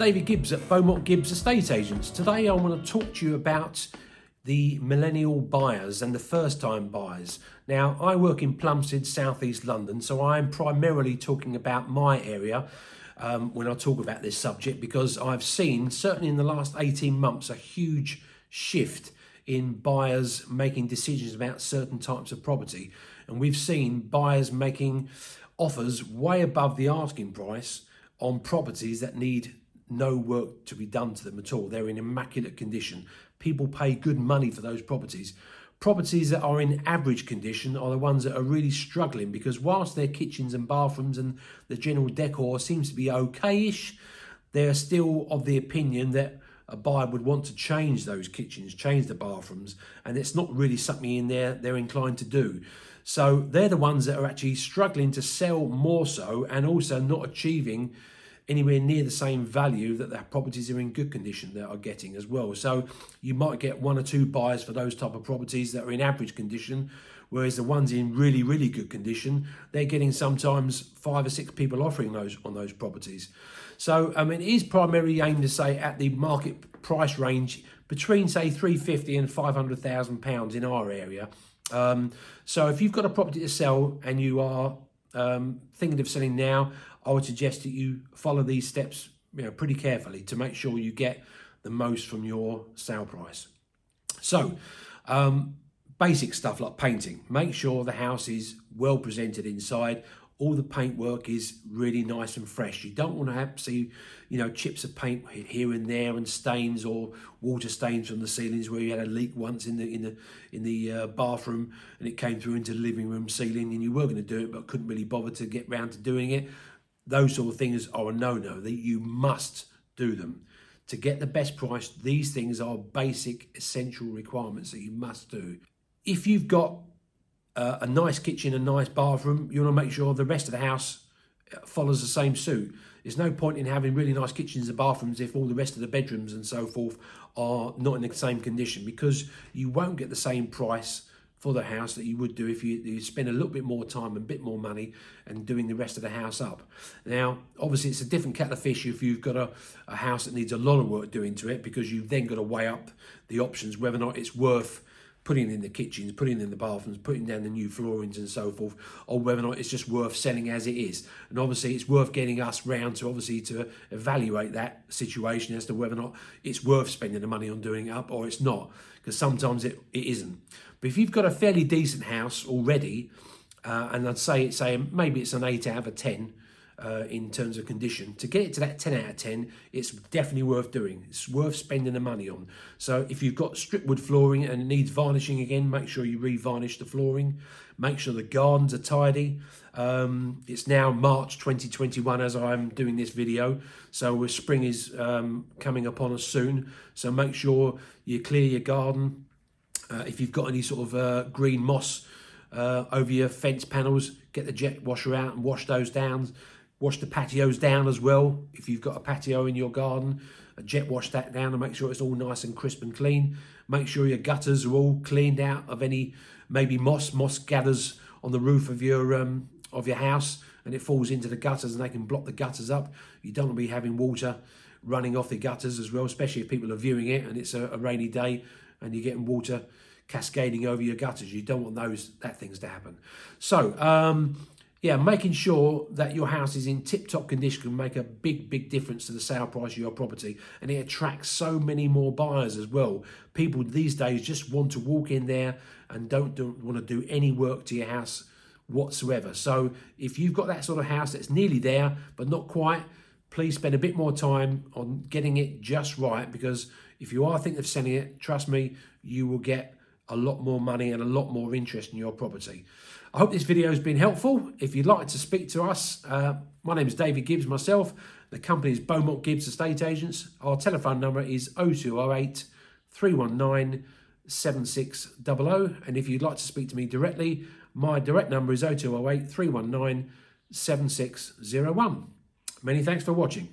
David Gibbs at Beaumont Gibbs Estate Agents. Today I want to talk to you about the millennial buyers and the first-time buyers. Now, I work in Plumstead, South East London, so I'm primarily talking about my area when I talk about this subject, because I've seen, certainly in the last 18 months, a huge shift in buyers making decisions about certain types of property. And we've seen buyers making offers way above the asking price on properties that need no work to be done to them at all. They're in immaculate condition. People pay good money for those properties. Properties that are in average condition are the ones that are really struggling, because whilst their kitchens and bathrooms and the general decor seems to be okay-ish, they're still of the opinion that a buyer would want to change those kitchens, change the bathrooms, and it's not really something in there they're inclined to do. So they're the ones that are actually struggling to sell more so, and also not achieving anywhere near the same value that the properties are in good condition that are getting as well. So you might get one or two buyers for those type of properties that are in average condition, whereas the ones in really, really good condition, they're getting sometimes 5 or 6 people offering those on those properties. So I mean, it is primarily aimed to say at the market price range between, say, 350 and 500,000 pounds in our area. So if you've got a property to sell and you are thinking of selling now, I would suggest that you follow these steps, pretty carefully to make sure you get the most from your sale price. So basic stuff like painting. Make sure the house is well presented inside. All the paintwork is really nice and fresh. You don't want to have see, chips of paint here and there, and stains or water stains from the ceilings, where you had a leak once in the bathroom and it came through into the living room ceiling, and you were going to do it but couldn't really bother to get round to doing it. Those sort of things are a no-no. That you must do them to get the best price. These things are basic, essential requirements that you must do. If you've got a nice kitchen, a nice bathroom, you want to make sure the rest of the house follows the same suit. There's no point in having really nice kitchens and bathrooms if all the rest of the bedrooms and so forth are not in the same condition, because you won't get the same price for the house that you would do if you spend a little bit more time and a bit more money and doing the rest of the house up. Now, obviously, it's a different kettle of fish if you've got a house that needs a lot of work doing to it, because you've then got to weigh up the options, whether or not it's worth putting in the kitchens, putting in the bathrooms, putting down the new floorings and so forth, or whether or not it's just worth selling as it is. And obviously it's worth getting us round to evaluate that situation as to whether or not it's worth spending the money on doing it up or it's not, because sometimes it isn't. But if you've got a fairly decent house already, and I'd say maybe it's an 8 out of 10 in terms of condition, to get it to that 10 out of 10, it's definitely worth doing. It's worth spending the money on. So if you've got strip wood flooring and it needs varnishing again, make sure you re-varnish the flooring. Make sure the gardens are tidy. It's now March 2021 as I'm doing this video, so spring is coming upon us soon. So make sure you clear your garden. If you've got any sort of green moss over your fence panels, get the jet washer out and wash those down. Wash the patios down as well. If you've got a patio in your garden, jet wash that down and make sure it's all nice and crisp and clean. Make sure your gutters are all cleaned out of any maybe moss. Moss gathers on the roof of your house and it falls into the gutters, and they can block the gutters up. You don't want to be having water running off the gutters as well, especially if people are viewing it and it's a rainy day and you're getting water cascading over your gutters. You don't want that things to happen. So yeah, making sure that your house is in tip-top condition can make a big difference to the sale price of your property, and it attracts so many more buyers as well. People these days just want to walk in there and don't want to do any work to your house whatsoever. So if you've got that sort of house that's nearly there but not quite, please spend a bit more time on getting it just right, because if you are thinking of selling it, trust me, you will get a lot more money and a lot more interest in your property. I hope this video has been helpful. If you'd like to speak to us, my name is David Gibbs myself. The company is Beaumont Gibbs Estate Agents. Our telephone number is 0208 319 7600. And if you'd like to speak to me directly, my direct number is 0208 319 7601. Many thanks for watching.